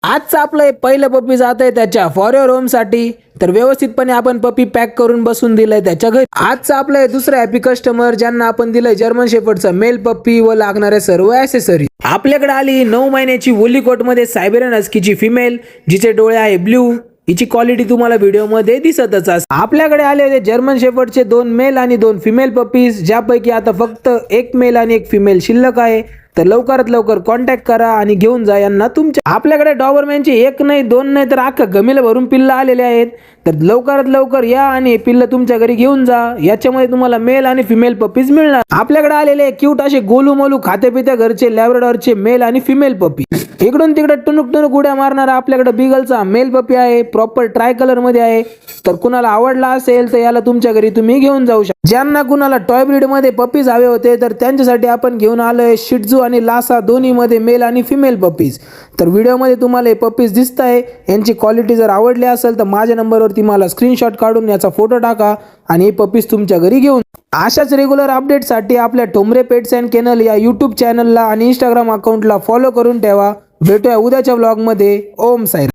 आजचं आपलं हे पहिलं पप्पी जात आहे त्याच्या फॉर युअर होम साठी। तर व्यवस्थितपणे आपण पप्पी पॅक करून बसून दिलंय त्याच्या घरी। आजचं आपलं हे दुसरं हॅपी कस्टमर ज्यांना आपण दिलंय जर्मन शेफर्डचं मेल पप्पी व लागणाऱ्या सर्व ॲक्सेसरी। आपल्याकडे आली 9 महिन्याची वुली कोट मध्ये सायबेरियन हस्कीची फिमेल, जिचे डोळे आहे ब्ल्यू। हिची क्वालिटी तुम्हाला व्हिडिओमध्ये दिसतच असते। आपल्याकडे आले होते जर्मन शेफर्डचे 2 मेल आणि 2 फिमेल पप्पीज, ज्यापैकी आता फक्त 1 मेल आणि 1 फिमेल शिल्लक आहे। तर लवकरात लवकर कॉन्टॅक्ट करा आणि घेऊन जा यांना तुमच्या। आपल्याकडे डॉबरमॅनची 1 नाही 2 नाही तर अख्खा गमिला भरून पिल्लं आलेले आहेत। तर लवकरात लवकर या आणि पिल्लं तुमच्या घरी घेऊन जा। याच्यामध्ये तुम्हाला मेल आणि फिमेल पप्पीज मिळणार। आपल्याकडे आलेले क्यूट असे गोलू मोलू खाते पित्या घरचे लॅब्राडॉरचे मेल आणि फिमेल पप्पी। इकडून तिकडे टुनुक टुनुक उड्या मारणारा आपल्याकडे बिगलचा मेल पप्पी आहे, प्रॉपर ट्राय कलर मध्ये आहे। तर कुणाला आवडला असेल तर याला तुमच्या घरी तुम्ही घेऊन जाऊ शकता। ज्यांना कुणाला टॉय ब्रीड मध्ये पप्पीज हवे होते तर त्यांच्यासाठी आपण घेऊन आलोय शिट्झू आणि लासा दोन्ही मध्ये मेल आणि फिमेल पप्पीज। तर व्हिडिओमध्ये तुम्हाला हे पप्पीज दिसत आहे। यांची क्वालिटी जर आवडली असेल तर माझ्या नंबरवरती मला स्क्रीनशॉट काढून याचा फोटो टाका आणि हे पप्पीज तुमच्या घरी घेऊन। अशाच रेग्युलर अपडेटसाठी आपल्या ठोंबरे पेट्स अँड केनल या यूट्यूब चॅनलला आणि इंस्टाग्राम अकाउंटला फॉलो करून ठेवा। भेटूया उद्याच्या व्लॉगमध्ये। ओम साई।